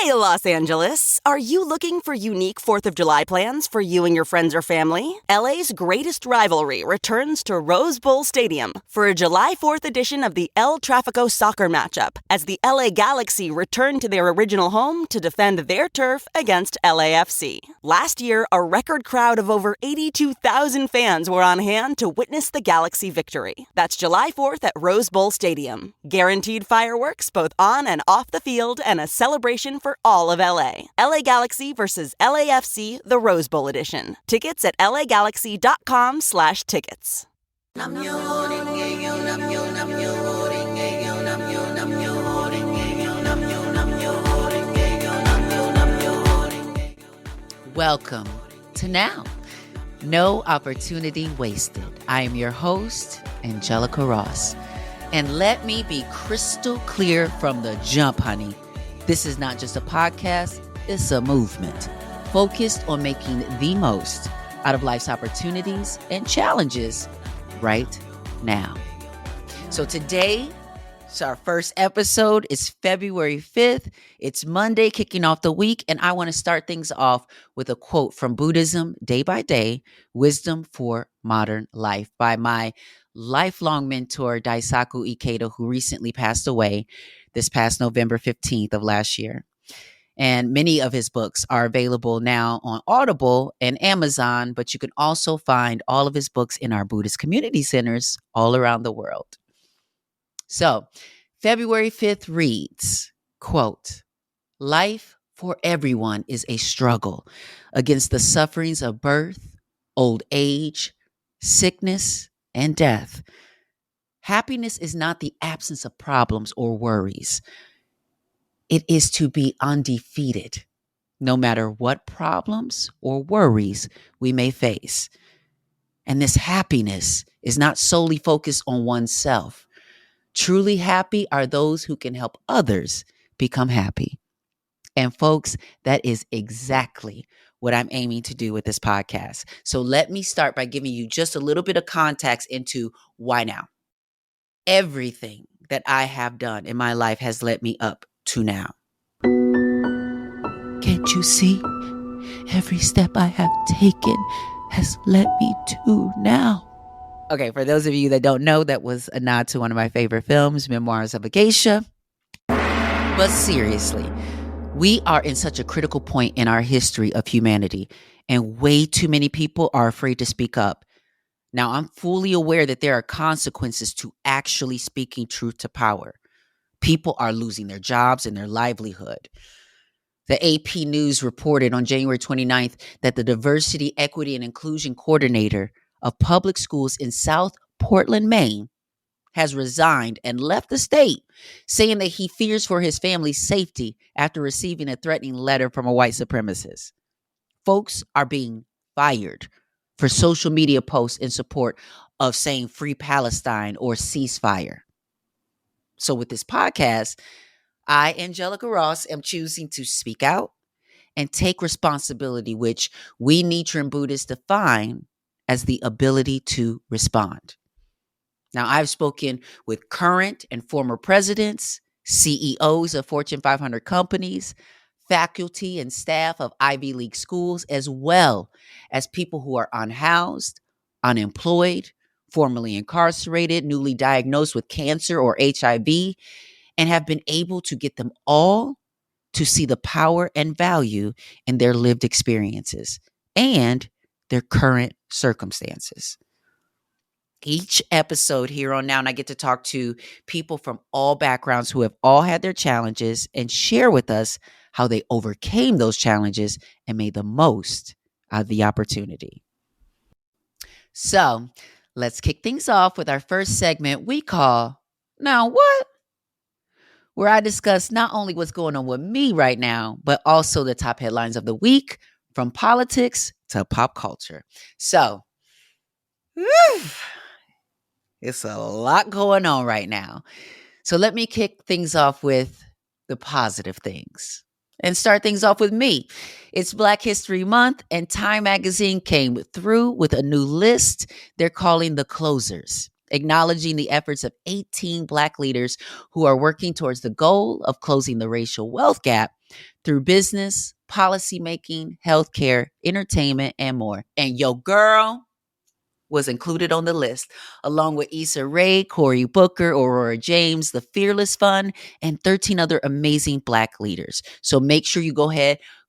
Hey, Los Angeles. Are you looking for unique 4th of July plans for you and your friends or family? LA's greatest rivalry returns to Rose Bowl Stadium for a July 4th edition of the El Tráfico soccer matchup as the LA Galaxy return to their original home to defend their turf against LAFC. Last year, a record crowd of over 82,000 fans were on hand to witness the Galaxy victory. That's July 4th at Rose Bowl Stadium. Guaranteed fireworks both on and off the field and a celebration for all of LA. LA Galaxy versus LAFC, the Rose Bowl edition. Tickets at lagalaxy.com/tickets. Welcome to Now. No opportunity wasted. I am your host, Angelica Ross. And let me be crystal clear from the jump, honey. This is not just a podcast, it's a movement focused on making the most out of life's opportunities and challenges right now. So today, it's our first episode. It's February 5th. It's Monday, kicking off the week. And I want to start things off with a quote from Buddhism, Day by Day, Wisdom for Modern Life by my lifelong mentor, Daisaku Ikeda, who recently passed away this past November 15th of last year. And many of his books are available now on Audible and Amazon, but you can also find all of his books in our Buddhist community centers all around the world. So February 5th reads, quote, "Life for everyone is a struggle against the sufferings of birth, old age, sickness, and death. Happiness is not the absence of problems or worries. It is to be undefeated, no matter what problems or worries we may face. And this happiness is not solely focused on oneself. Truly happy are those who can help others become happy." And folks, that is exactly what I'm aiming to do with this podcast. So let me start by giving you just a little bit of context into why now. Everything that I have done in my life has led me up to now. Can't you see? Every step I have taken has led me to now. Okay, for those of you that don't know, that was a nod to one of my favorite films, Memoirs of a Geisha. But seriously, we are in such a critical point in our history of humanity, and way too many people are afraid to speak up. Now, I'm fully aware that there are consequences to actually speaking truth to power. People are losing their jobs and their livelihood. The AP News reported on January 29th that the Diversity, Equity, and Inclusion Coordinator of Public Schools in South Portland, Maine, has resigned and left the state, saying that he fears for his family's safety after receiving a threatening letter from a white supremacist. Folks are being fired for social media posts in support of saying free Palestine or ceasefire. So with this podcast, I, Angelica Ross, am choosing to speak out and take responsibility, which we Nichiren Buddhists define as the ability to respond. Now, I've spoken with current and former presidents, CEOs of Fortune 500 companies, faculty and staff of Ivy League schools, as well as people who are unhoused, unemployed, formerly incarcerated, newly diagnosed with cancer or HIV, and have been able to get them all to see the power and value in their lived experiences and their current circumstances. Each episode here on Now, and I get to talk to people from all backgrounds who have all had their challenges and share with us how they overcame those challenges and made the most out of the opportunity. So let's kick things off with our first segment we call Now What? Where I discuss not only what's going on with me right now, but also the top headlines of the week, from politics to pop culture. So, it's a lot going on right now. So let me kick things off with the positive things and start things off with me. It's Black History Month, and Time Magazine came through with a new list they're calling the closers. acknowledging the efforts of 18 Black leaders who are working towards the goal of closing the racial wealth gap through business, policymaking, healthcare, entertainment, and more. And yo girl was included on the list, along with Issa Rae, Cory Booker, Aurora James, the Fearless Fund, and 13 other amazing Black leaders. So make sure you go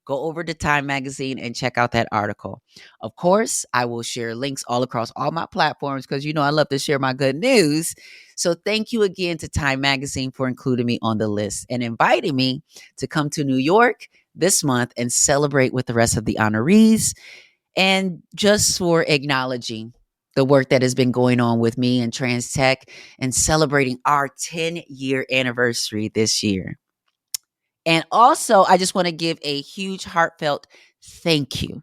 over to Time Magazine and check out that article. Of course, I will share links all across all my platforms because you know I love to share my good news. So thank you again to Time Magazine for including me on the list and inviting me to come to New York this month and celebrate with the rest of the honorees, and just for acknowledging the work that has been going on with me and Trans Tech and celebrating our 10-year anniversary this year. And also, I just want to give a huge heartfelt thank you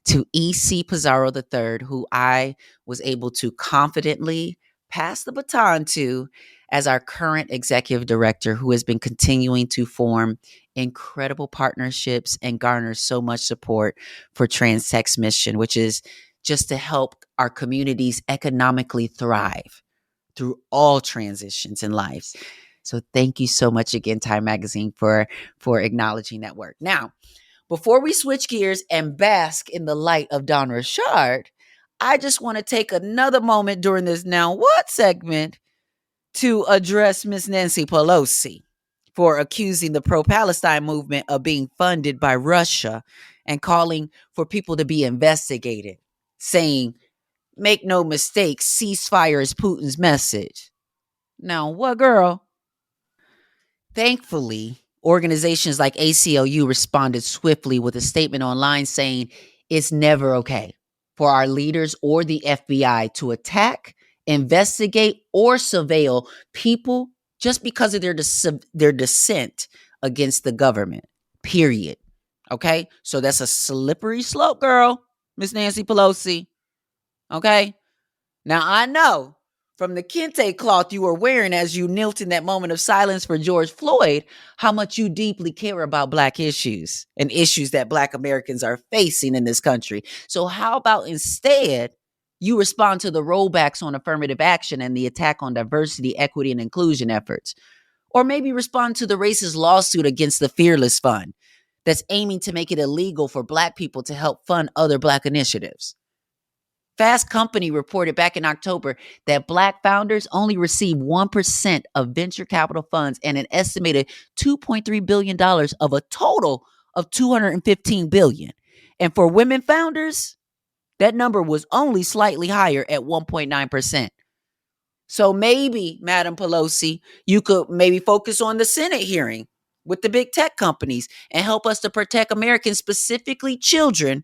to E.C. Pizarro III, who I was able to confidently pass the baton to as our current executive director, who has been continuing to form incredible partnerships and garner so much support for Trans Tech's mission, which is just to help our communities economically thrive through all transitions in life. So thank you so much again, Time Magazine, for acknowledging that work. Now, before we switch gears and bask in the light of Don Richard, I just want to take another moment during this Now What segment to address Miss Nancy Pelosi for accusing the pro-Palestine movement of being funded by Russia and calling for people to be investigated, saying, make no mistake, ceasefire is Putin's message. Now, what, girl? Thankfully, organizations like ACLU responded swiftly with a statement online saying it's never okay for our leaders or the FBI to attack, investigate, or surveil people just because of their dissent against the government, period. Okay? So that's a slippery slope, girl, Miss Nancy Pelosi. Okay? Now, I know from the kente cloth you were wearing as you knelt in that moment of silence for George Floyd, how much you deeply care about Black issues and issues that Black Americans are facing in this country. So how about instead you respond to the rollbacks on affirmative action and the attack on diversity, equity, and inclusion efforts? Or maybe respond to the racist lawsuit against the Fearless Fund that's aiming to make it illegal for Black people to help fund other Black initiatives. Fast Company reported back in October that Black founders only receive 1% of venture capital funds and an estimated $2.3 billion of a total of $215 billion. And for women founders, that number was only slightly higher at 1.9%. So maybe, Madam Pelosi, you could maybe focus on the Senate hearing with the big tech companies and help us to protect Americans, specifically children,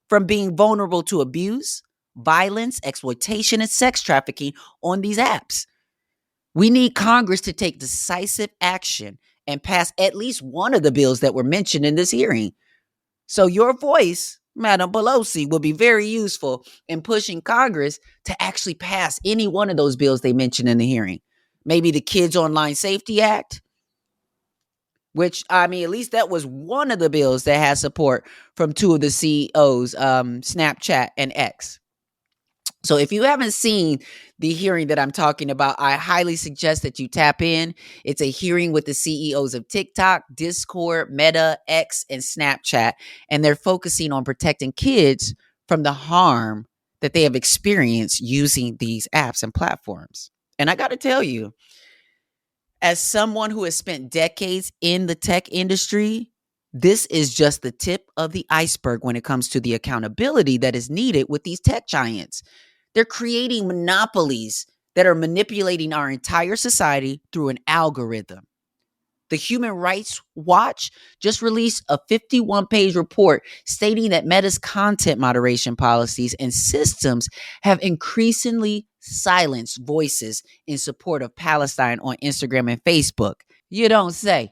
from being vulnerable to abuse, violence, exploitation, and sex trafficking on these apps. We need Congress to take decisive action and pass at least one of the bills that were mentioned in this hearing. So your voice, Madam Pelosi, will be very useful in pushing Congress to actually pass any one of those bills they mentioned in the hearing. Maybe the Kids Online Safety Act, which, I mean, at least that was one of the bills that has support from two of the CEOs, Snapchat and X. So if you haven't seen the hearing that I'm talking about, I highly suggest that you tap in. It's a hearing with the CEOs of TikTok, Discord, Meta, X, and Snapchat. And they're focusing on protecting kids from the harm that they have experienced using these apps and platforms. And I got to tell you, as someone who has spent decades in the tech industry, this is just the tip of the iceberg when it comes to the accountability that is needed with these tech giants. They're creating monopolies that are manipulating our entire society through an algorithm. The Human Rights Watch just released a 51-page report stating that Meta's content moderation policies and systems have increasingly silenced voices in support of Palestine on Instagram and Facebook. You don't say.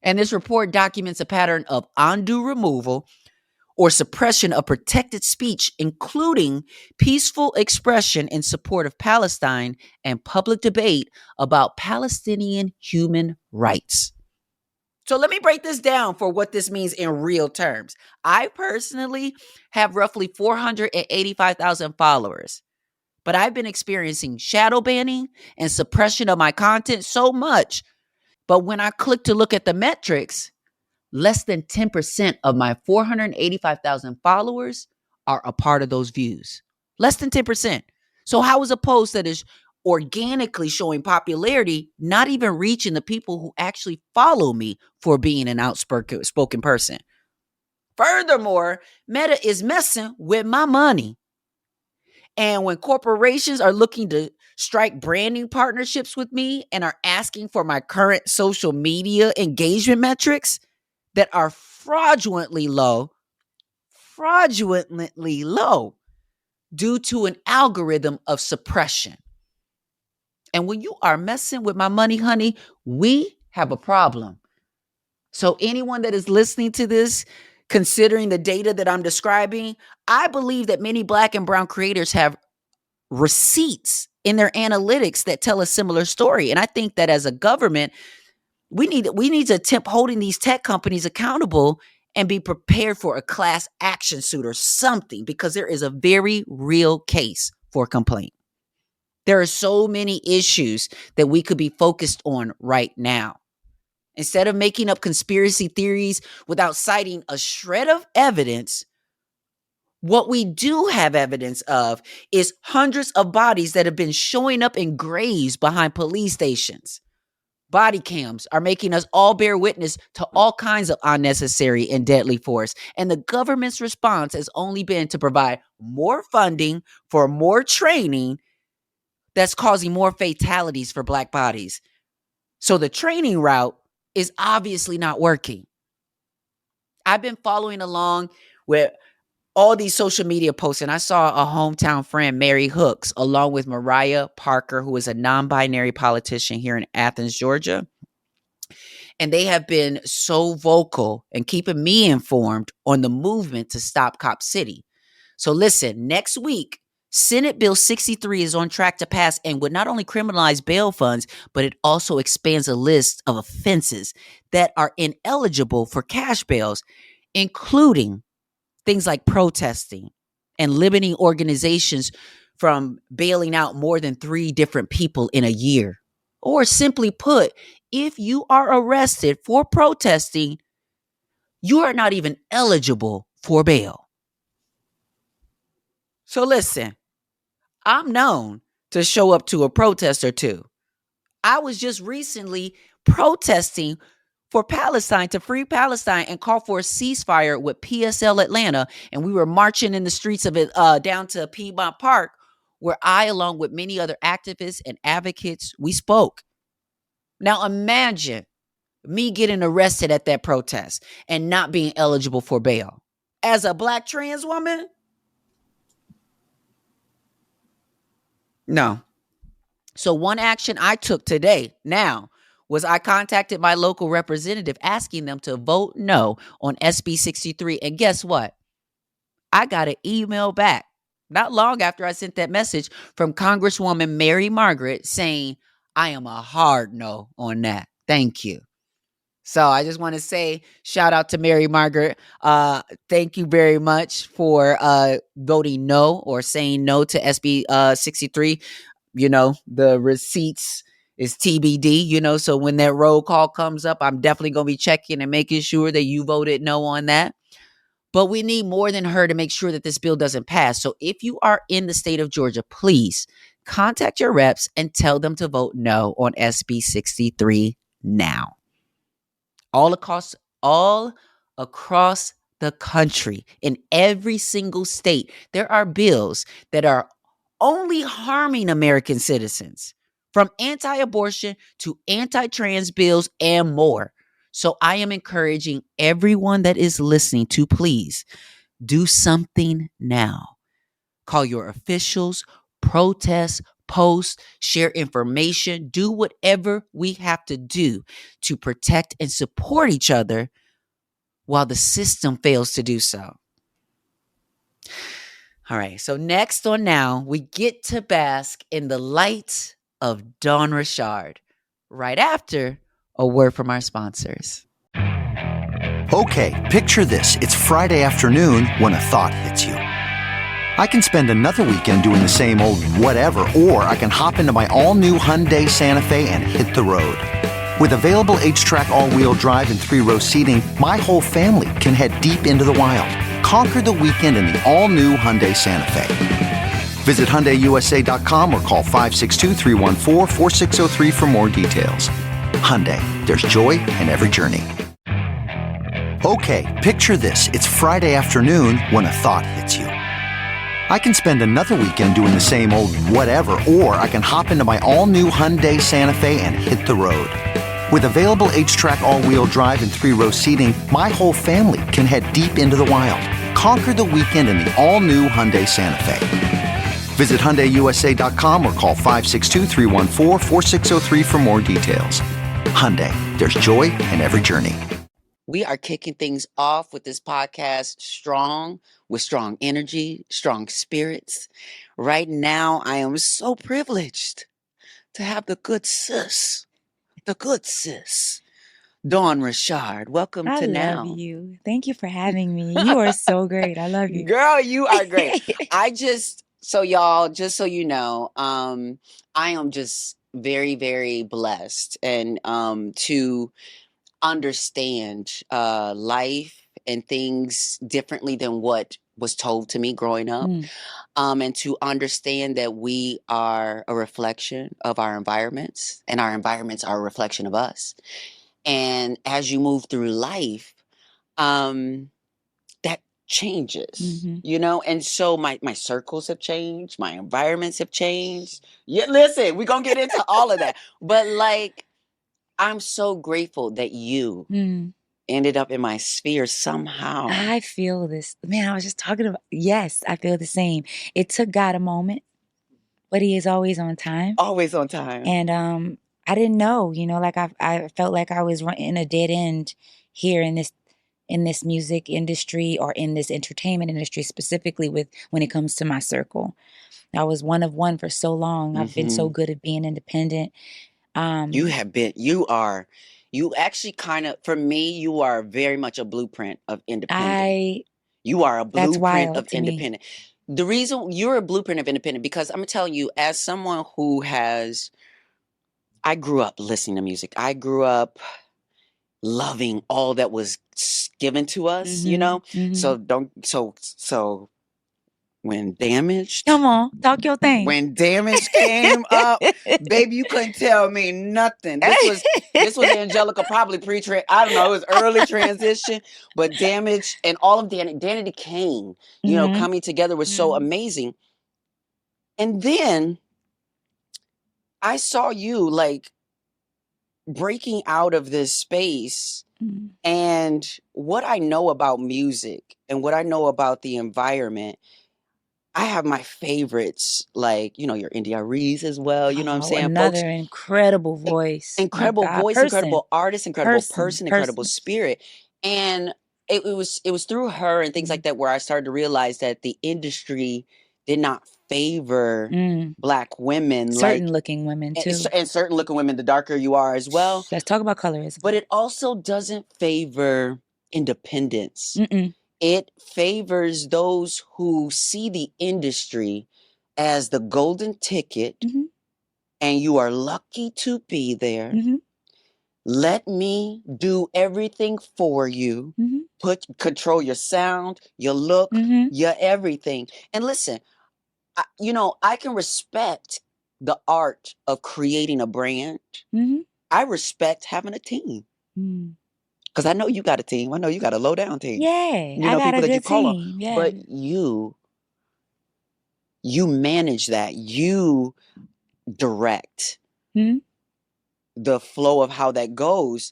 And this report documents a pattern of undue removal or suppression of protected speech, including peaceful expression in support of Palestine and public debate about Palestinian human rights. So let me break this down for what this means in real terms. I personally have roughly 485,000 followers. But I've been experiencing shadow banning and suppression of my content so much. But when I click to look at the metrics, less than 10% of my 485,000 followers are a part of those views. Less than 10%. So how is a post that is organically showing popularity not even reaching the people who actually follow me for being an outspoken person? Furthermore, Meta is messing with my money. And when corporations are looking to strike branding partnerships with me and are asking for my current social media engagement metrics that are fraudulently low due to an algorithm of suppression. And when you are messing with my money, honey, we have a problem. So anyone that is listening to this, considering the data that I'm describing, I believe that many Black and brown creators have receipts in their analytics that tell a similar story. And I think that as a government, we need to attempt holding these tech companies accountable and be prepared for a class action suit or something, because there is a very real case for complaint. There are so many issues that we could be focused on right now. Instead of making up conspiracy theories without citing a shred of evidence, what we do have evidence of is hundreds of bodies that have been showing up in graves behind police stations. Body cams are making us all bear witness to all kinds of unnecessary and deadly force. And the government's response has only been to provide more funding for more training that's causing more fatalities for Black bodies. So the training route is obviously not working. I've been following along with all these social media posts, and I saw a hometown friend, Mary Hooks, along with Mariah Parker, who is a non-binary politician here in Athens, Georgia. And they have been so vocal and keeping me informed on the movement to stop Cop City. So listen, next week, Senate Bill 63 is on track to pass and would not only criminalize bail funds, but it also expands a list of offenses that are ineligible for cash bails, including things like protesting and limiting organizations from bailing out more than 3 different people in a year. Or simply put, if you are arrested for protesting, you are not even eligible for bail. So listen, I'm known to show up to a protest or two. I was just recently protesting for Palestine, to free Palestine and call for a ceasefire with PSL Atlanta. And we were marching in the streets of it down to Piedmont Park, where I, along with many other activists and advocates, we spoke. Now imagine me getting arrested at that protest and not being eligible for bail. As a Black trans woman? No. So one action I took today now was I contacted my local representative asking them to vote no on SB 63. And guess what? I got an email back not long after I sent that message from Congresswoman Mary Margaret saying, I am a hard no on that. Thank you. So I just want to say shout out to Mary Margaret. Thank you very much for voting no or saying no to SB 63. You know, the receipts is TBD, you know, so when that roll call comes up, I'm definitely going to be checking and making sure that you voted no on that. But we need more than her to make sure that this bill doesn't pass. So if you are in the state of Georgia, please contact your reps and tell them to vote no on SB 63 now. All across the country, in every single state, there are bills that are only harming American citizens, from anti-abortion to anti-trans bills and more. So I am encouraging everyone that is listening to please do something now. Call your officials, protest, post, share information, do whatever we have to do to protect and support each other while the system fails to do so. All right, so next on Now, we get to bask in the light of Dawn Richard, right after a word from our sponsors. Okay, picture this. It's Friday afternoon when a thought hits you. I can spend another weekend doing the same old whatever, or I can hop into my all-new Hyundai Santa Fe and hit the road. With available H-Track all-wheel drive and 3-row seating, my whole family can head deep into the wild. Conquer the weekend in the all-new Hyundai Santa Fe. Visit HyundaiUSA.com or call 562-314-4603 for more details. Hyundai, there's joy in every journey. Okay, picture this. It's Friday afternoon when a thought hits you. I can spend another weekend doing the same old whatever, or I can hop into my all-new Hyundai Santa Fe and hit the road. With available H-Track all-wheel drive and 3-row seating, my whole family can head deep into the wild. Conquer the weekend in the all-new Hyundai Santa Fe. Visit HyundaiUSA.com or call 562-314-4603 for more details. Hyundai, there's joy in every journey. We are kicking things off with this podcast strong, with strong energy, strong spirits. Right now, I am so privileged to have the good sis, Dawn Richard. Welcome to Now. I love you. Thank you for having me. You are so great. I love you. Girl, you are great. So y'all, just so you know, I am just very, very blessed and to understand life and things differently than what was told to me growing up. And to understand that we are a reflection of our environments and our environments are a reflection of us. And as you move through life, that changes, and so my circles have changed, my environments have changed. Yeah, listen, we're gonna get into all of that. But like, I'm so grateful that you ended up in my sphere somehow. I feel this. Man, I was just talking about, yes, I feel the same. It took God a moment, but he is always on time. Always on time. And I didn't know, like I felt like I was in a dead end here in this music industry or in this entertainment industry, specifically when it comes to my circle. I was one of one for so long. I've been so good at being independent. You actually kind of, for me, you are very much a blueprint of independent. You are a blueprint of independent. The reason you're a blueprint of independent, because I'm going to tell you, as someone who I grew up listening to music. I grew up loving all that was given to us, So when Damaged, come on, talk your thing. When Damaged came up, baby, you couldn't tell me nothing. This was Angelica, probably I don't know, it was early transition, but Damaged and all of Danity Kane, coming together was so amazing. And then I saw you like breaking out of this space. And what I know about music and what I know about the environment, I have my favorites, like, your India Reese as well. You know what I'm saying? Another incredible voice. Incredible voice, incredible artist, incredible person, incredible spirit. And it was through her and things like that where I started to realize that the industry did not favor Black women. Certain looking women too. And certain looking women, the darker you are as well. Let's talk about colorism. But it also doesn't favor independence. It favors those who see the industry as the golden ticket, and you are lucky to be there. Let me do everything for you. Control your sound, your look, your everything. And listen, I can respect the art of creating a brand. I respect having a team. Because I know you got a team. I know you got a low down team. Yeah, I got people a good that you call team. On. Yeah. But you manage that. You direct the flow of how that goes.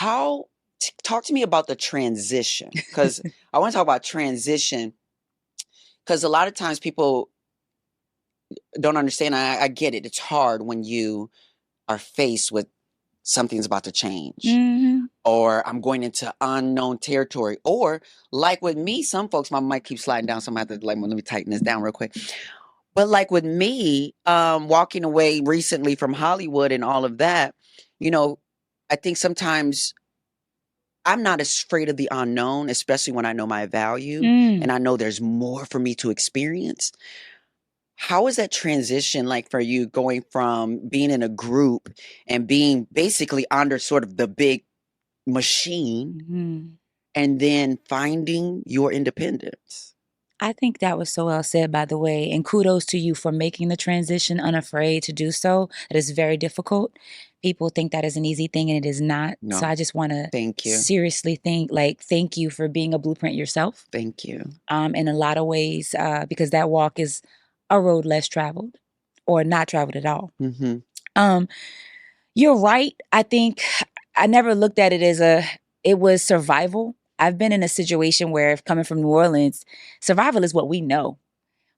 Talk to me about the transition. Because I want to talk about transition. Because a lot of times people don't understand. I get it. It's hard when you are faced with something's about to change, or I'm going into unknown territory, or like with me, some folks, my mic keeps sliding down, so I'm gonna have to let me tighten this down real quick. But like with me, walking away recently from Hollywood and all of that, I think sometimes I'm not afraid of the unknown, especially when I know my value and I know there's more for me to experience. How is that transition like for you, going from being in a group and being basically under sort of the big machine and then finding your independence? I think that was so well said, by the way. And kudos to you for making the transition unafraid to do so. It is very difficult. People think that is an easy thing, and it is not. No. So I just want to Thank you. seriously thank you for being a blueprint yourself. Thank you. In a lot of ways, because that walk is a road less traveled or not traveled at all. You're right. I think I never looked at it as it was survival. I've been in a situation where, coming from New Orleans, survival is what we know.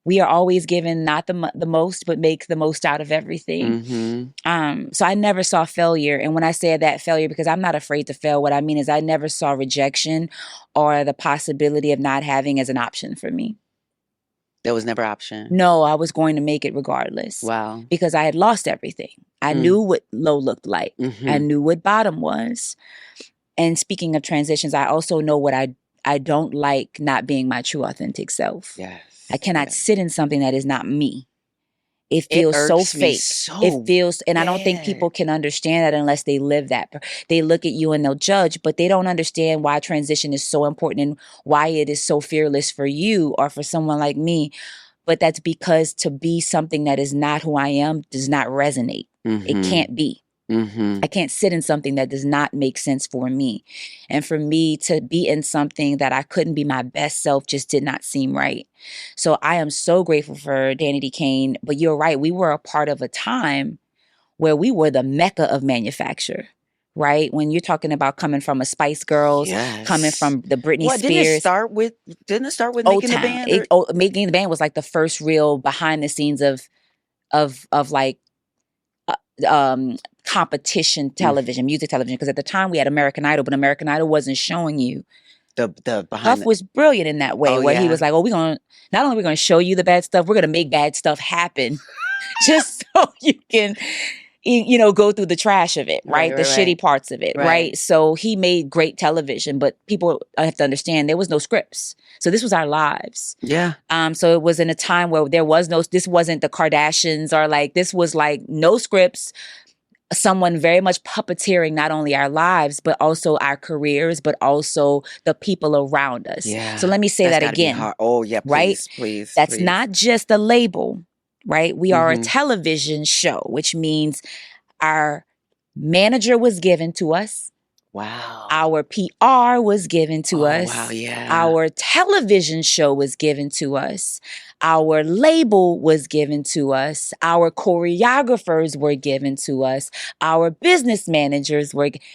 We are always given not the most, but make the most out of everything. So I never saw failure. And when I say that failure, because I'm not afraid to fail, what I mean is I never saw rejection or the possibility of not having as an option for me. That was never an option? No, I was going to make it regardless. Wow. Because I had lost everything. I knew what low looked like. I knew what bottom was. And speaking of transitions, I also know what I don't like, not being my true authentic self. Yes. I cannot sit in something that is not me. It feels so fake. It feels, and I don't think people can understand that unless they live that. They look at you and they'll judge, but they don't understand why transition is so important and why it is so fearless for you or for someone like me. But that's because to be something that is not who I am does not resonate. It can't be. I can't sit in something that does not make sense for me. And for me to be in something that I couldn't be my best self just did not seem right. So I am so grateful for Danny D. Kane. But you're right. We were a part of a time where we were the mecca of manufacture, right? When you're talking about coming from a Spice Girls, coming from the Britney Spears. Didn't it start with Making the Band? Making the Band was like the first real behind the scenes of like competition television, music television. Because at the time we had American Idol, but American Idol wasn't showing you. The behind. Huff was brilliant in that way, where he was like, "Oh, not only we're gonna show you the bad stuff, we're gonna make bad stuff happen, just so you can." Go through the trash of it, right? The shitty parts of it, right? So he made great television, but people have to understand there was no scripts. So this was our lives. Yeah. So it was in a time where this wasn't the Kardashians or this was no scripts. Someone very much puppeteering not only our lives, but also our careers, but also the people around us. Yeah. So let me say that again. Oh, yeah, please, please. That's not just a label. Right? We are a television show, which means our manager was given to us. Wow. Our PR was given to us. Wow, yeah. Our television show was given to us. Our label was given to us. Our choreographers were given to us. Our business managers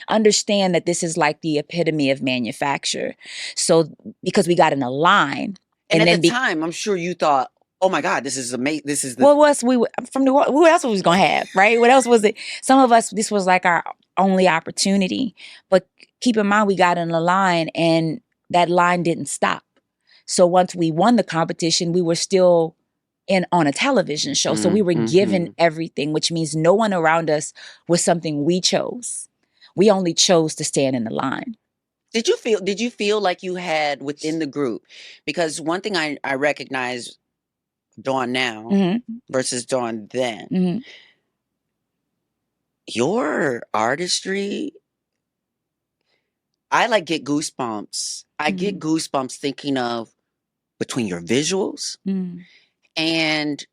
understand that this is like the epitome of manufacture. So because we got in a line. And at the time, I'm sure you thought, oh my God, this is amazing. This is what else from New Orleans? What else was we gonna have, right? What else was it? Some of us, this was like our only opportunity. But keep in mind, we got in a line, and that line didn't stop. So once we won the competition, we were still on a television show. So we were given everything, which means no one around us was something we chose. We only chose to stand in the line. Did you feel like you had within the group? Because one thing I recognize Dawn now versus Dawn then. Your artistry, I get goosebumps. I get goosebumps thinking of between your visuals and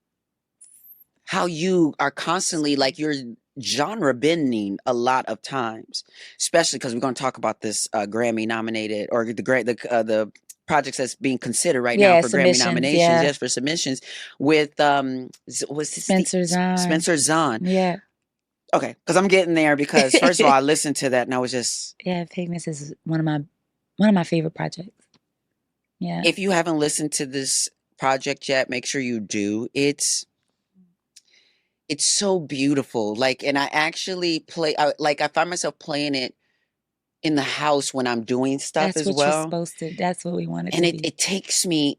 how you are constantly you're genre bending a lot of times, especially because we're going to talk about this Grammy nominated or the projects that's being considered right now for Grammy nominations. Yes, for submissions with Spencer Zahn. Spencer Zahn. Yeah. Okay, because I'm getting there. Because first of all, I listened to that and I was just Pigments is one of my favorite projects. Yeah. If you haven't listened to this project yet, make sure you do. It's so beautiful. And I actually I find myself playing it in the house when I'm doing stuff as well. That's what you're supposed to. That's what we wanted to be. And it takes me,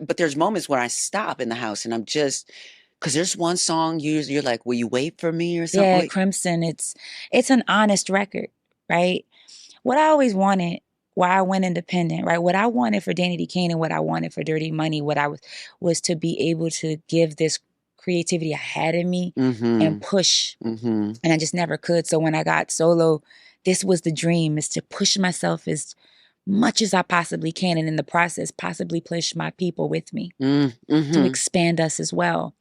but there's moments where I stop in the house and I'm just, because there's one song you're like, will you wait for me or something? Yeah, Crimson. It's an honest record, right? what I always wanted, why I went independent, right? What I wanted for Danny D. Kane and what I wanted for Dirty Money, what I was to be able to give this creativity I had in me and push. And I just never could. So when I got solo, this was the dream, is to push myself as much as I possibly can. And in the process, possibly push my people with me to expand us as well.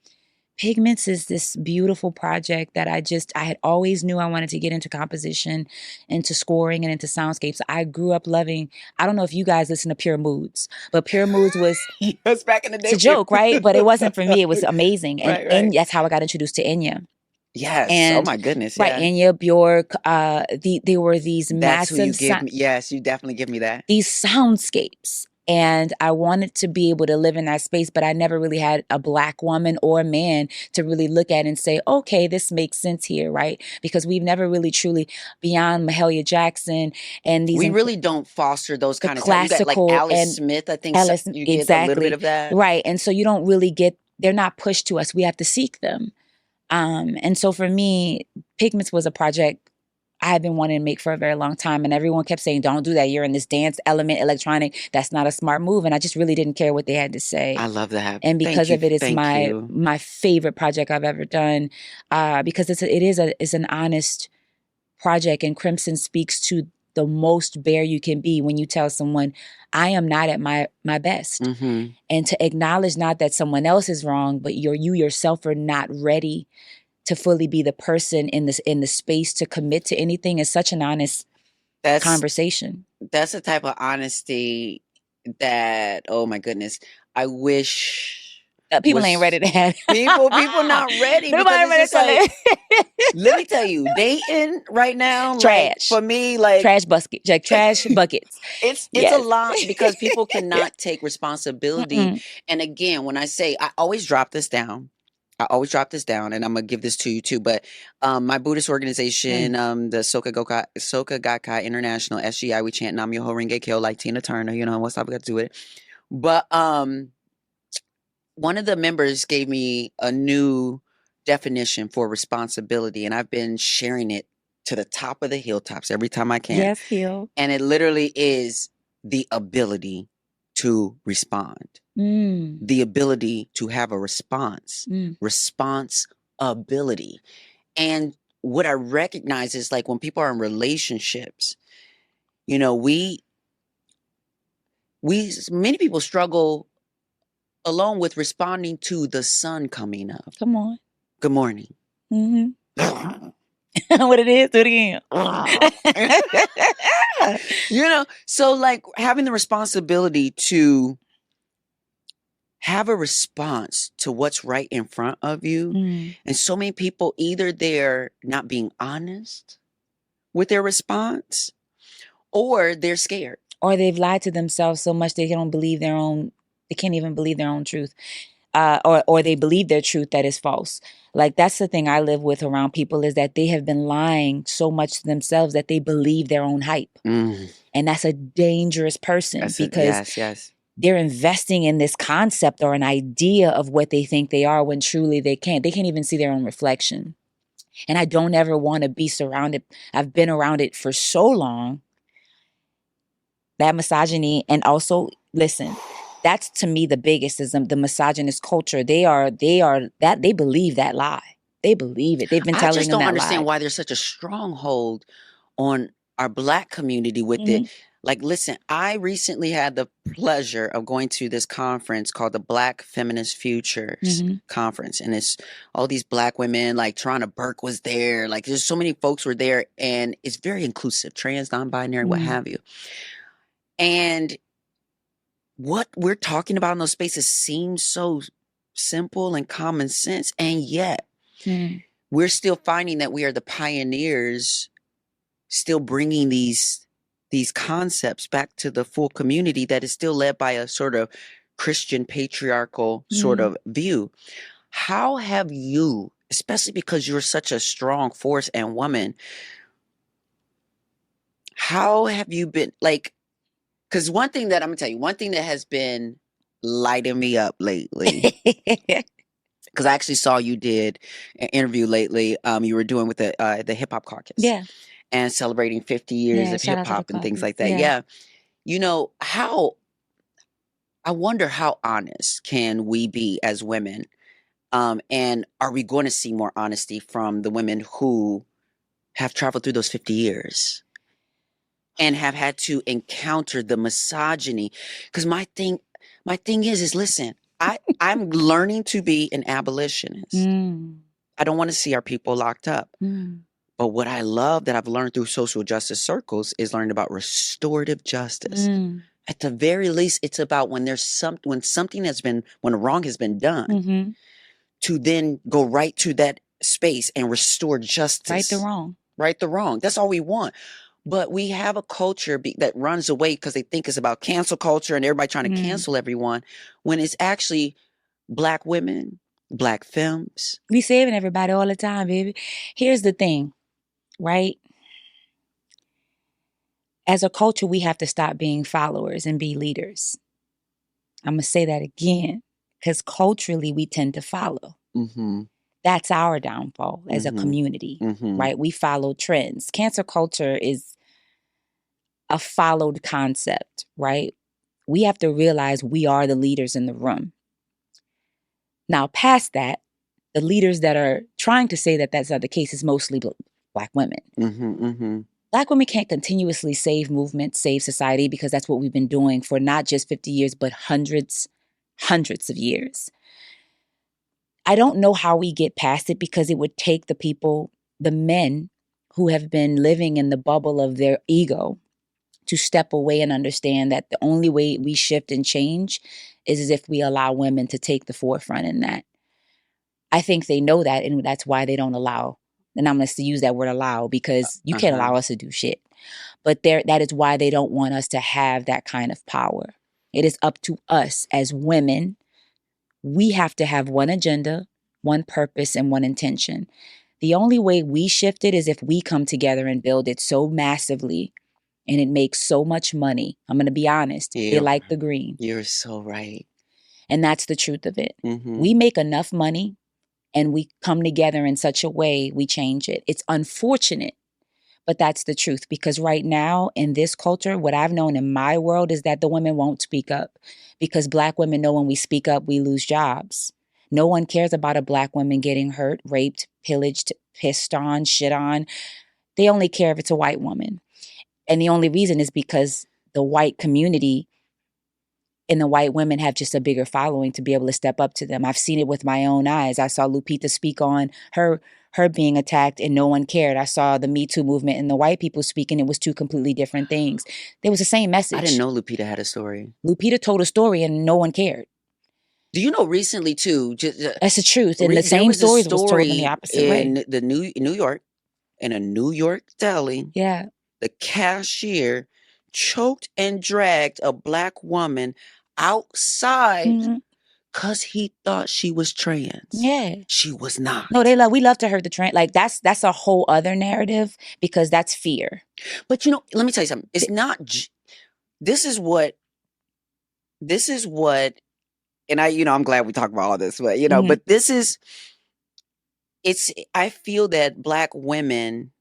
Pigments is this beautiful project that I had always knew I wanted to get into composition, into scoring, and into soundscapes. I grew up loving, I don't know if you guys listen to Pure Moods, but Pure Moods was yes, back in the day. It's a joke, right? But it wasn't for me. It was amazing. And, right. and that's how I got introduced to Enya. Yes. And, oh my goodness. Right. Yeah. Enya, Bjork, there were these That's massive who you give me. Yes, you definitely give me that. These soundscapes. And I wanted to be able to live in that space, but I never really had a Black woman or a man to really look at and say, okay, this makes sense here, right? Because we've never really truly, beyond Mahalia Jackson and these... We really don't foster those kind of classical, like Alice Smith, I think you get a little bit of that. Right. And so you don't really they're not pushed to us. We have to seek them. And so for me, Pigments was a project I had been wanting to make for a very long time. And everyone kept saying, don't do that. You're in this dance element, electronic. That's not a smart move. And I just really didn't care what they had to say. I love that. And because of it, it's my favorite project I've ever done. Because it's an honest project. And Crimson speaks to the most bare you can be when you tell someone, I am not at my best. And to acknowledge not that someone else is wrong, but you yourself are not ready to fully be the person in the space to commit to anything is such an honest conversation. That's the type of honesty that, oh my goodness, I wish people ain't ready to have. People not ready. Because it's just let me tell you, dating right now, trash like, for me, like trash buckets, like trash buckets. It's a lot because people cannot take responsibility. And again, when I say, I always drop this down. and I'm gonna give this to you too. But my Buddhist organization, the Soka Gakkai International SGI, we chant Nam Myoho Renge Kyo like Tina Turner. You know what's up? We got to do it. But one of the members gave me a new definition for responsibility, and I've been sharing it to the top of the hilltops every time I can. Yes, Hill. And it literally is the ability to respond. The ability to have a response. Responsibility. And what I recognize is, like, when people are in relationships, you know, many people struggle alone with responding to the sun coming up. Come on. Good morning. What it is, do it again. You know, so like having the responsibility to have a response to what's right in front of you. And so many people, either they're not being honest with their response, or they're scared. Or they've lied to themselves so much they can't even believe their own truth. Or they believe their truth that is false. Like, that's the thing I live with around people, is that they have been lying so much to themselves that they believe their own hype. And that's a dangerous person, because they're investing in this concept or an idea of what they think they are, when truly they can't even see their own reflection. And I don't ever want to be surrounded. I've been around it for so long. That misogyny, and also, listen, that's to me the biggest, is the misogynist culture. They believe that lie. They believe it. They've been telling them that lie. I just don't understand why there's such a stronghold on our Black community with it. Like, listen, I recently had the pleasure of going to this conference called the Black Feminist Futures Conference. And it's all these Black women, like Tarana Burke was there. Like, there's so many folks were there, and it's very inclusive, trans, non-binary, what have you. And what we're talking about in those spaces seems so simple and common sense. And yet we're still finding that we are the pioneers, still bringing these concepts back to the full community that is still led by a sort of Christian patriarchal sort of view. How have you, especially because you're such a strong force and woman, how have you been, like, because one thing that I'm going to tell you, one thing that has been lighting me up lately, because I actually saw you did an interview lately you were doing with the Hip Hop Caucus. Yeah. and celebrating 50 years of shout hip out to the hop and things caucus. like that. Yeah. I wonder how honest can we be as women? And are we going to see more honesty from the women who have traveled through those 50 years and have had to encounter the misogyny? Because my thing is listen, I'm learning to be an abolitionist. I don't want to see our people locked up. But what I love that I've learned through social justice circles is learning about restorative justice. At the very least, it's about when when a wrong has been done, to then go right to that space and restore justice. Right the wrong. That's all we want. But we have a culture that runs away because they think it's about cancel culture and everybody trying to cancel everyone, when it's actually Black women, Black femmes. We saving everybody all the time, baby. Here's the thing, right? As a culture, we have to stop being followers and be leaders. I'm going to say that again, because culturally we tend to follow. That's our downfall as a community, right? We follow trends. Cancel culture is a followed concept, right? We have to realize we are the leaders in the room. Now, past that, the leaders that are trying to say that that's not the case is mostly Black women. Black women can't continuously save movements, save society, because that's what we've been doing for not just 50 years, but hundreds of years. I don't know how we get past it, because it would take the men who have been living in the bubble of their ego, to step away and understand that the only way we shift and change is if we allow women to take the forefront in that. I think they know that, and that's why they don't allow. And I'm going to use that word allow, because you can't allow us to do shit. But that is why they don't want us to have that kind of power. It is up to us as women. We have to have one agenda, one purpose, and one intention. The only way we shift it is if we come together and build it so massively, and it makes so much money. I'm going to be honest. Yeah, they like the green. You're so right. And that's the truth of it. We make enough money, and we come together in such a way, we change it. It's unfortunate, but that's the truth. Because right now in this culture, what I've known in my world is that the women won't speak up, because Black women know when we speak up, we lose jobs. No one cares about a Black woman getting hurt, raped, pillaged, pissed on, shit on. They only care if it's a white woman. And the only reason is because the white community and the white women have just a bigger following to be able to step up to them. I've seen it with my own eyes. I saw Lupita speak on her being attacked and no one cared. I saw the Me Too movement and the white people speaking. It was two completely different things. There was the same message. I didn't know Lupita had a story. Lupita told a story and no one cared. Do you know recently too? That's the truth. And the same stories was told in the opposite way. In the New York, in a New York deli. Yeah. The cashier choked and dragged a Black woman outside because he thought she was trans. Yeah. She was not. No, we love to hurt the trans. Like that's a whole other narrative, because that's fear. But let me tell you something. It's not. This is what, and I'm glad we talk about all this, but but I feel that Black women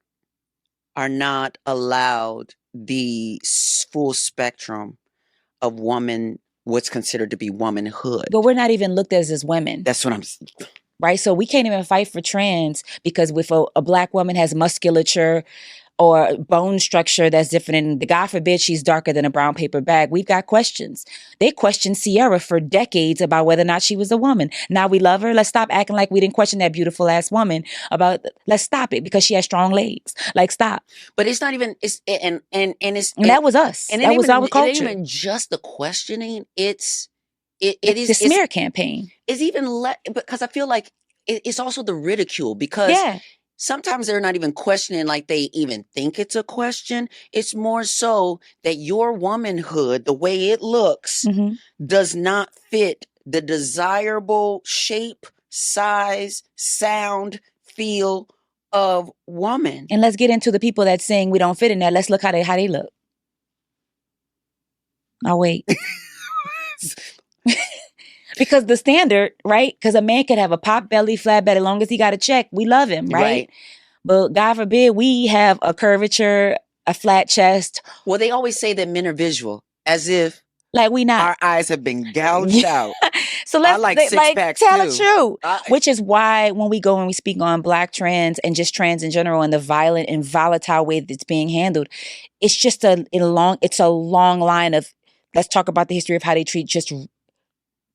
are not allowed the full spectrum of what's considered to be womanhood. But we're not even looked at as women. That's what I'm... Right? So we can't even fight for trans, because if a Black woman has musculature or bone structure that's different, and God forbid she's darker than a brown paper bag, we've got questions. They questioned Sierra for decades about whether or not she was a woman. Now we love her. Let's stop acting like we didn't question that beautiful ass woman let's stop it because she has strong legs. Like, stop. But it's not even, and that was us. And that was our culture. It ain't even just the questioning. It's the smear campaign. It's even because I feel like it's also the ridicule, because sometimes they're not even questioning like they even think it's a question. It's more so that your womanhood, the way it looks, does not fit the desirable shape, size, sound, feel of woman. And let's get into the people that's saying we don't fit in that. Let's look how they look. I'll wait. Because the standard, right? Because a man could have a pop belly, flat belly, as long as he got a check, we love him, right? But God forbid we have a curvature, a flat chest. Well, they always say that men are visual, as if like we not. Our eyes have been gouged out. So I let's like six packs tell too. the truth. Which is why when we go and we speak on Black trans and just trans in general and the violent and volatile way that it's being handled, it's just a long line of, let's talk about the history of how they treat just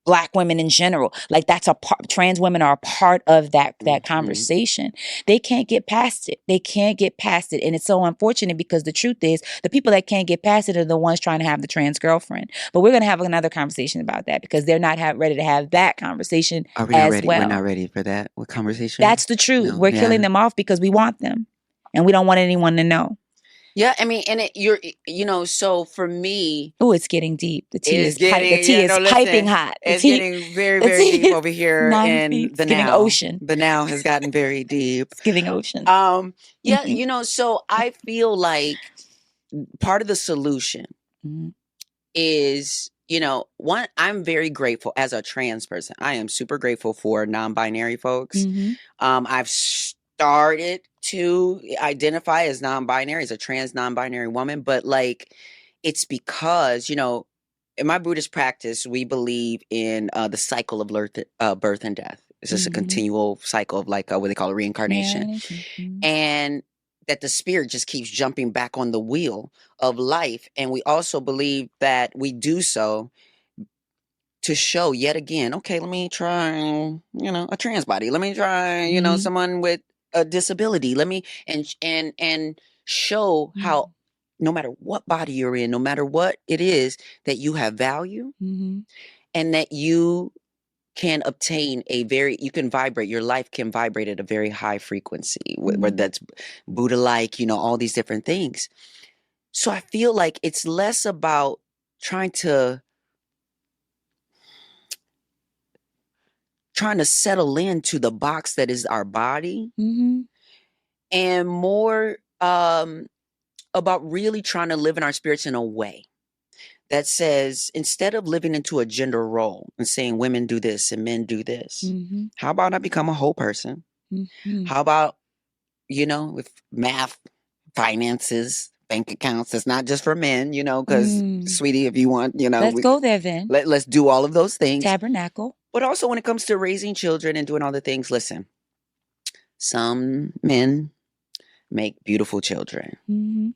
Black women in general. Like that's trans women are a part of that conversation. They can't get past it. They can't get past it. And it's so unfortunate because the truth is the people that can't get past it are the ones trying to have the trans girlfriend. But we're going to have another conversation about that because they're not ready to have that conversation Are we not as ready? well. We're not ready for that conversation? That's the truth. No, we're killing them off because we want them and we don't want anyone to know. Yeah, I mean, and so for me, it's getting deep. The tea is listen, piping hot. It's getting very, very deep over here in the now. Ocean. The now has gotten very deep. It's giving ocean. So I feel like part of the solution is, one, I'm very grateful as a trans person. I am super grateful for non-binary folks. I've started to identify as non-binary, as a trans non-binary woman, but it's because, in my Buddhist practice, we believe in the cycle of birth and death. It's just a continual cycle of what they call a reincarnation. And that the spirit just keeps jumping back on the wheel of life. And we also believe that we do so to show yet again, okay, let me try, a trans body. Let me try, someone with a disability. Let me and show how no matter what body you're in, no matter what it is, that you have value and that you can obtain you can vibrate, your life can vibrate at a very high frequency, where that's Buddha-like, all these different things. So I feel like it's less about trying to settle into the box that is our body and more about really trying to live in our spirits in a way that says, instead of living into a gender role and saying women do this and men do this, how about I become a whole person? How about, with math, finances, bank accounts, it's not just for men, because sweetie, if you want, let's go there then. Let's do all of those things. Tabernacle. But also when it comes to raising children and doing all the things, listen, some men make beautiful children.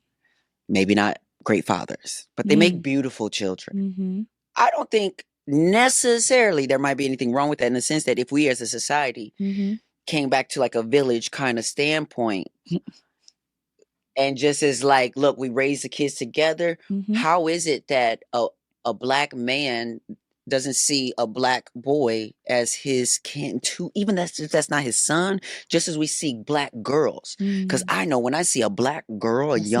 Maybe not great fathers, but they make beautiful children. I don't think necessarily there might be anything wrong with that, in the sense that if we as a society came back to a village kind of standpoint and just as look, we raise the kids together. How is it that a Black man doesn't see a Black boy as his kin too, even that's not his son, just as we see Black girls? Because I know when I see a Black girl, I see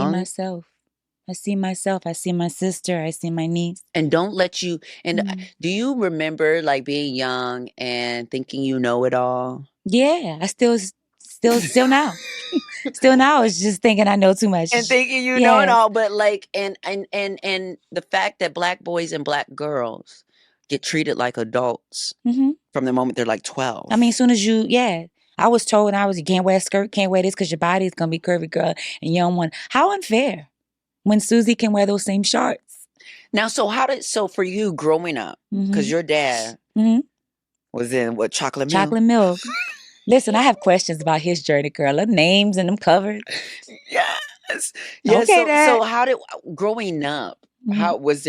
myself, I see my sister, I see my niece. And don't let you, and do you remember being young and thinking you know it all? Yeah, I still now. Still now is just thinking I know too much. And thinking you know it all, but and the fact that Black boys and Black girls get treated like adults from the moment they're 12. I mean, as soon as I was told you can't wear a skirt, can't wear this because your body is going to be curvy, girl, and you don't want. How unfair when Susie can wear those same shorts. Now, so for you growing up, because your dad was in what, chocolate milk? Chocolate milk. Listen, I have questions about his journey, girl. The names and them covered. Yes. Yeah. Okay, so how did, growing up, how was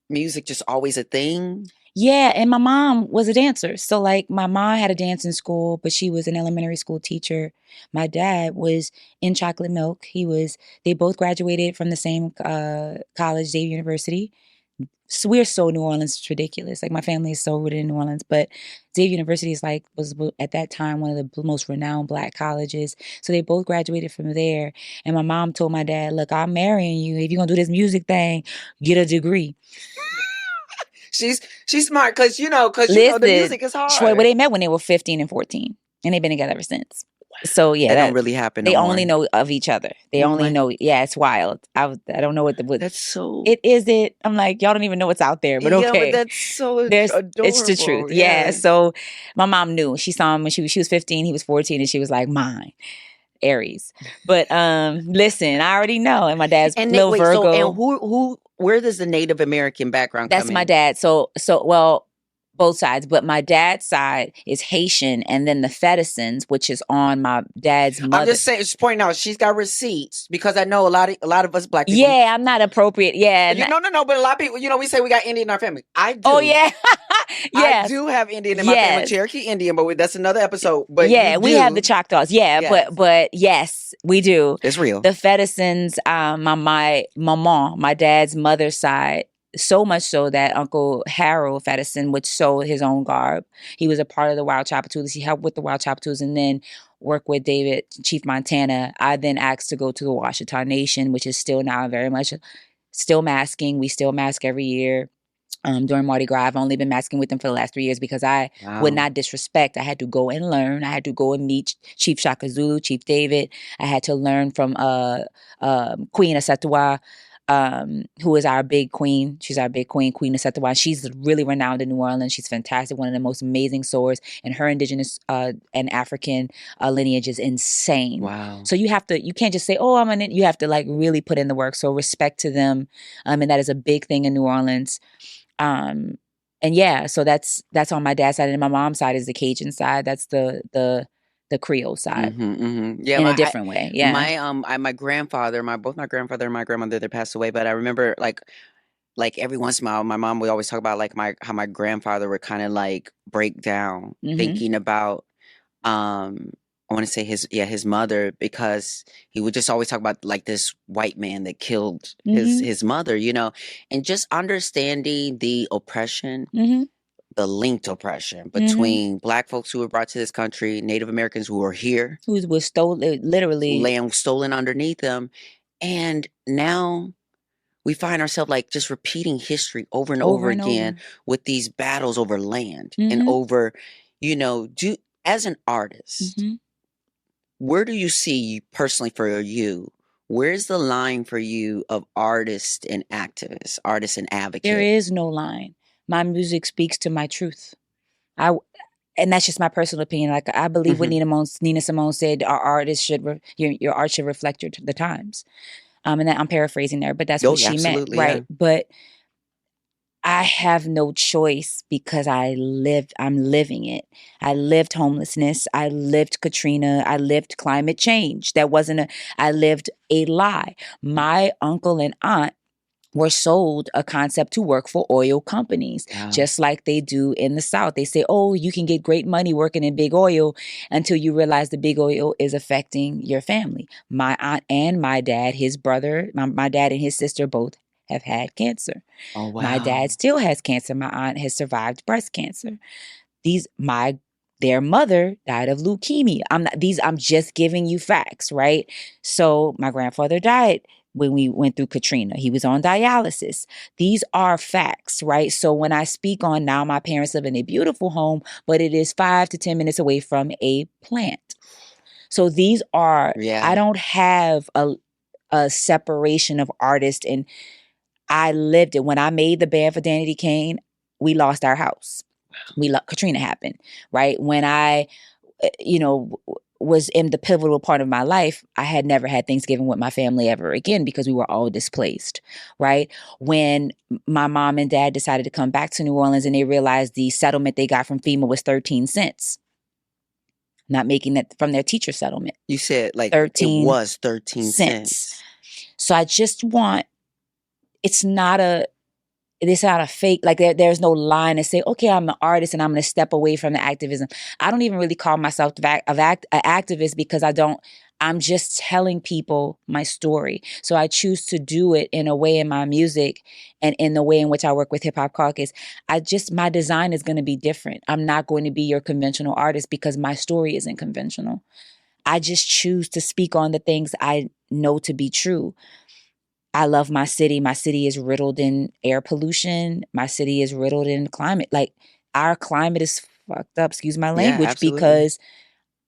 music just always a thing? Yeah, and my mom was a dancer. So my mom had a dance in school, but she was an elementary school teacher. My dad was in chocolate milk. They both graduated from the same college, Xavier University. So we're so New Orleans, it's ridiculous. My family is so rooted in New Orleans, but Xavier University was at that time one of the most renowned Black colleges. So they both graduated from there. And my mom told my dad, look, I'm marrying you. If you're going to do this music thing, get a degree. She's smart because the music is hard. Well, they met when they were 15 and 14, and they've been together ever since. So yeah, that don't really happen. They only know of each other. They only know. Yeah, it's wild. I don't know what that's so. It is it. I'm like, y'all don't even know what's out there, but okay. Yeah, but that's so adorable. It's the truth. Yeah. So my mom knew. She saw him when she was 15. He was 14, and she was like, mine. Aries. But listen, I already know. And my dad's And little wait, Virgo. so and where does the Native American background That's come my in? dad. So well, both sides, but my dad's side is Haitian, and then the Fedisons, which is on my dad's mother. I'm just saying, just pointing out, she's got receipts because I know a lot of us black people. Yeah, I'm not appropriate. Yeah, No, but a lot of people, we say we got Indian in our family. I do. Oh yeah, I do have Indian in my family, Cherokee Indian, but that's another episode. But yeah, we have the Choctaws. Yeah, yes. but yes, we do. It's real. The Fedisons, my mom, my dad's mother's side. So much so that Uncle Harold Fedison would sew his own garb. He was a part of the Wild Chapatoos. He helped with the Wild Chapatoos and then worked with David, Chief Montana. I then asked to go to the Washita Nation, which is still now very much still masking. We still mask every year. During Mardi Gras, I've only been masking with them for the last 3 years because I would not disrespect. I had to go and learn. I had to go and meet Chief Shaka Zulu, Chief David. I had to learn from Queen Asatua, who is our big queen. She's our big queen, Queen Asatua. She's really renowned in New Orleans. She's fantastic, one of the most amazing swords, and her indigenous and African lineage is insane. Wow. So you can't just say, oh, you have to like really put in the work. So respect to them. And that is a big thing in New Orleans. And yeah, so that's on my dad's side, and my mom's side is the Cajun side. That's the Creole side. Yeah, in a different way. Yeah. My grandfather, both my grandfather and my grandmother, they passed away, but I remember like every once in a while, my mom would always talk about like how my grandfather would kind of like break down thinking about I want to say his mother, because he would just always talk about like this white man that killed his mother, and just understanding the oppression, the linked oppression between Black folks who were brought to this country, Native Americans who were here, who was stolen, literally land stolen underneath them, and now we find ourselves like just repeating history over and over again with these battles over land and over, as an artist. Where do you see personally for you? Where's the line for you of artist and activist, artist and advocate? There is no line. My music speaks to my truth. And that's just my personal opinion. Like I believe what Nina Simone said, our artists your art should reflect the times. And I'm paraphrasing there, but that's what she meant, right? Yeah. But I have no choice because I'm living it. I lived homelessness. I lived Katrina. I lived climate change. I lived a lie. My uncle and aunt were sold a concept to work for oil companies, just like they do in the South. They say, oh, you can get great money working in big oil until you realize the big oil is affecting your family. My aunt and my dad, his brother, my dad and his sister both have had cancer. Oh, wow. My dad still has cancer. My aunt has survived breast cancer. Their mother died of leukemia. I'm just giving you facts, right? So my grandfather died when we went through Katrina. He was on dialysis. These are facts, right? So when I speak on now, my parents live in a beautiful home, but it is 5 to 10 minutes away from a plant. So these are, I don't have a separation of artist, and I lived it. When I made the band for Danity Kane, we lost our house. Katrina happened, right? When I, was in the pivotal part of my life, I had never had Thanksgiving with my family ever again because we were all displaced, right? When my mom and dad decided to come back to New Orleans and they realized the settlement they got from FEMA was 13 cents. Not making that from their teacher settlement. You said like 13 it was 13 cents. So I just want, it's not a fake, like there's no line to say, okay, I'm an artist and I'm going to step away from the activism. I don't even really call myself an activist because I'm just telling people my story. So I choose to do it in a way in my music and in the way in which I work with Hip Hop Caucus. My design is going to be different. I'm not going to be your conventional artist because my story isn't conventional. I just choose to speak on the things I know to be true. I love my city. My city is riddled in air pollution. My city is riddled in climate. Like our climate is fucked up, excuse my language, because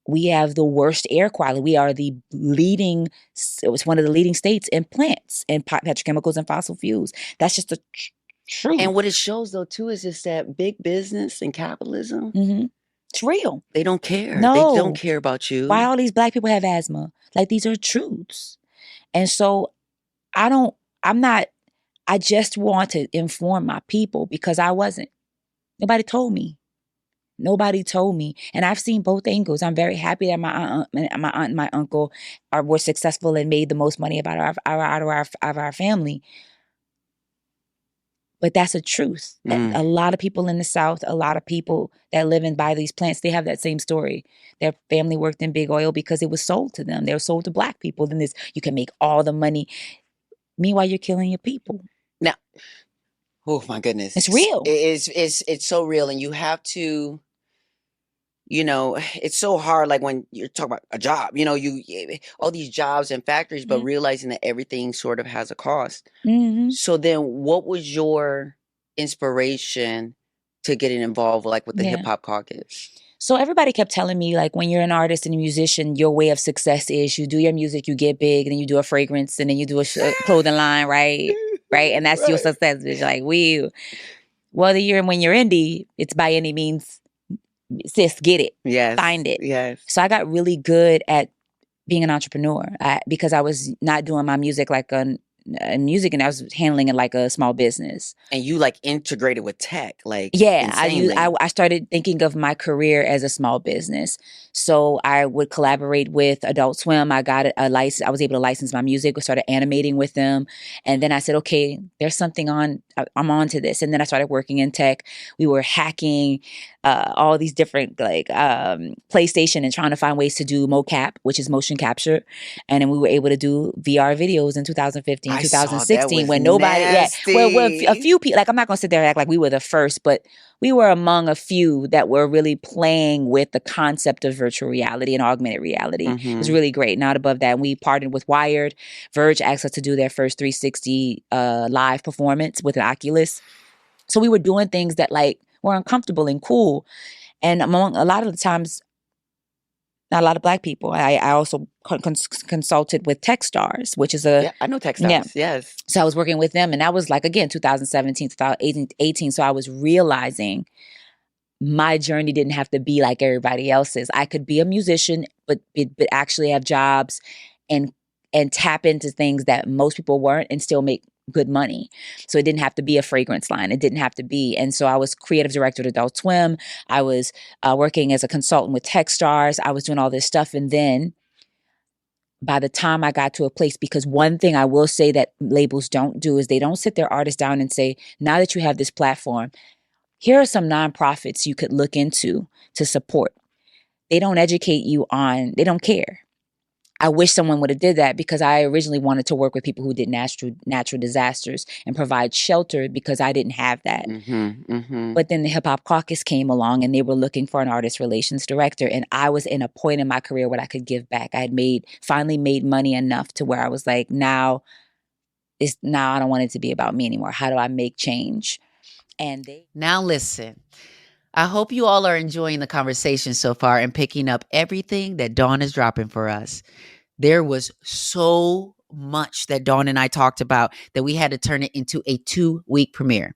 we have the worst air quality. We are it was one of the leading states in plants and petrochemicals and fossil fuels. That's just the truth. And what it shows though too is just that big business and capitalism It's real. They don't care. No. They don't care about you. Why all these Black people have asthma? Like, these are truths. And so I just want to inform my people because I wasn't. Nobody told me. And I've seen both angles. I'm very happy that my aunt and my uncle were successful and made the most money out of our family. But that's a truth. A lot of people in the South, a lot of people that live and buy these plants, they have that same story. Their family worked in big oil because it was sold to them. They were sold to Black people. Then you can make all the money. Meanwhile, you're killing your people. Now, oh my goodness. It's real. It's so real. And you have to, it's so hard. Like when you're talking about a job, all these jobs and factories, but realizing that everything sort of has a cost. So then what was your inspiration to getting involved with the Hip Hop Caucus? So everybody kept telling me, like, when you're an artist and a musician, your way of success is you do your music, you get big, and then you do a fragrance, and then you do a clothing line, right? Right? And that's your success. It's like, well, when you're indie, it's by any means, sis, get it. Yes. Find it. Yes. So I got really good at being an entrepreneur because I was not doing my music and I was handling it like a small business. And you integrated with tech, insanely. I started thinking of my career as a small business. So I would collaborate with Adult Swim. I got a license. I was able to license my music. We started animating with them. And then I said, okay, there's something I'm on to this. And then I started working in tech. We were hacking all these different PlayStation and trying to find ways to do mocap, which is motion capture. And then we were able to do VR videos in 2015, 2016 when nobody, a few people, I'm not going to sit there and act like we were the first, but we were among a few that were really playing with the concept of virtual reality and augmented reality. It was really great. Not above that, we partnered with Wired. Verge asked us to do their first 360 live performance with an Oculus. So we were doing things that were uncomfortable and cool. And among a lot of the times, not a lot of Black people. I also consulted with Techstars, which is I know Techstars. Yes. So I was working with them, and that was 2017, 2018. So I was realizing my journey didn't have to be like everybody else's. I could be a musician, but actually have jobs and tap into things that most people weren't and still make good money. So it didn't have to be a fragrance line. It didn't have to be. And so I was creative director at Adult Swim. I was working as a consultant with Techstars. I was doing all this stuff. And then by the time I got to a place, because one thing I will say that labels don't do is they don't sit their artists down and say, now that you have this platform, here are some nonprofits you could look into to support. They don't educate you they don't care. I wish someone would have did that because I originally wanted to work with people who did natural disasters and provide shelter because I didn't have that. But then the Hip Hop Caucus came along and they were looking for an artist relations director. And I was in a point in my career where I could give back. I had finally made money enough to where I was like, now I don't want it to be about me anymore. How do I make change? Now listen, I hope you all are enjoying the conversation so far and picking up everything that Dawn is dropping for us. There was so much that Dawn and I talked about that we had to turn it into a 2-week premiere.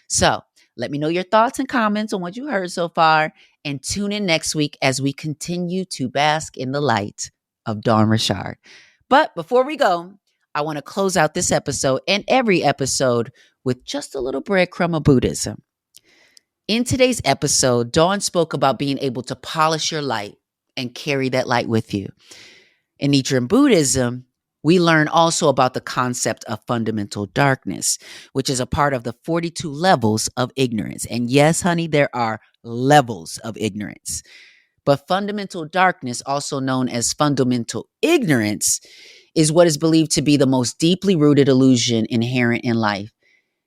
So let me know your thoughts and comments on what you heard so far, and tune in next week as we continue to bask in the light of Dawn Richard. But before we go, I want to close out this episode and every episode with just a little breadcrumb of Buddhism. In today's episode, Dawn spoke about being able to polish your light and carry that light with you. In Nichiren Buddhism, we learn also about the concept of fundamental darkness, which is a part of the 42 levels of ignorance. And yes, honey, there are levels of ignorance. But fundamental darkness, also known as fundamental ignorance, is what is believed to be the most deeply rooted illusion inherent in life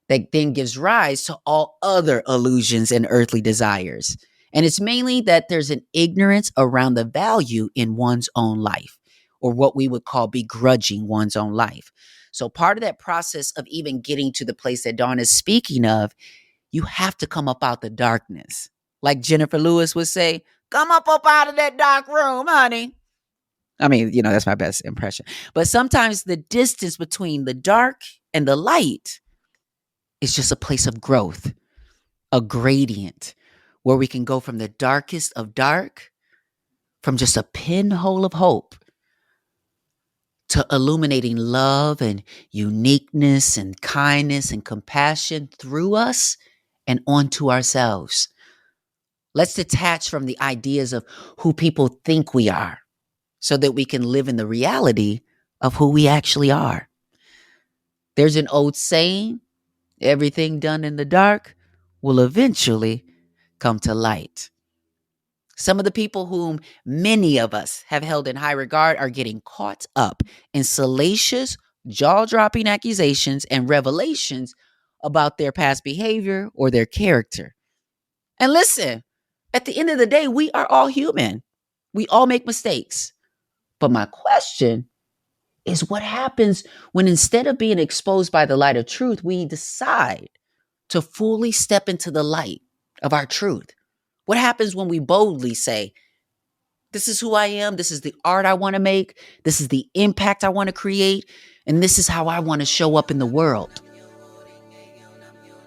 that then gives rise to all other illusions and earthly desires. And it's mainly that there's an ignorance around the value in one's own life, or what we would call begrudging one's own life. So part of that process of even getting to the place that Dawn is speaking of, you have to come up out the darkness. Like Jennifer Lewis would say, come up out of that dark room, honey. I mean, that's my best impression. But sometimes the distance between the dark and the light is just a place of growth, a gradient where we can go from the darkest of dark, from just a pinhole of hope, to illuminating love and uniqueness and kindness and compassion through us and onto ourselves. Let's detach from the ideas of who people think we are so that we can live in the reality of who we actually are. There's an old saying, everything done in the dark will eventually come to light. Some of the people whom many of us have held in high regard are getting caught up in salacious, jaw-dropping accusations and revelations about their past behavior or their character. And listen, at the end of the day, we are all human. We all make mistakes. But my question is, what happens when instead of being exposed by the light of truth, we decide to fully step into the light of our truth? What happens when we boldly say, this is who I am, this is the art I want to make, this is the impact I want to create, and this is how I want to show up in the world?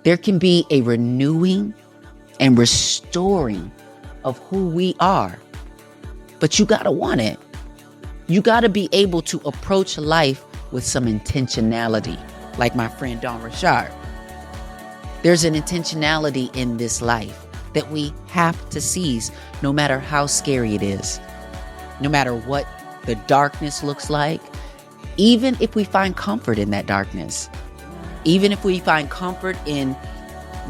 There can be a renewing and restoring of who we are, but you got to want it. You got to be able to approach life with some intentionality, like my friend Don Richard. There's an intentionality in this life that we have to seize, no matter how scary it is, no matter what the darkness looks like, even if we find comfort in that darkness, even if we find comfort in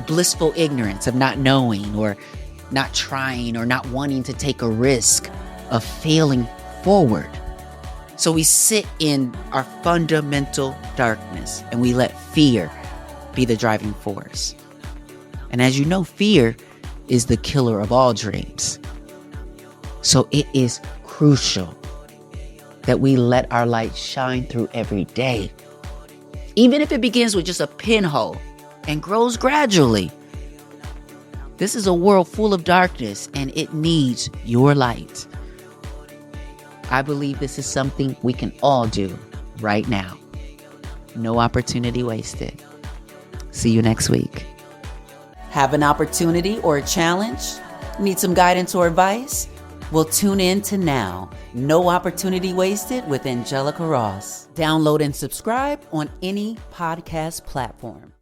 blissful ignorance of not knowing or not trying or not wanting to take a risk of failing forward. So we sit in our fundamental darkness and we let fear be the driving force. And as you know, fear is the killer of all dreams. So it is crucial that we let our light shine through every day, even if it begins with just a pinhole and grows gradually. This is a world full of darkness and it needs your light. I believe this is something we can all do right now. No opportunity wasted. See you next week. Have an opportunity or a challenge? Need some guidance or advice? Well, tune in to Now, No Opportunity Wasted with Angelica Ross. Download and subscribe on any podcast platform.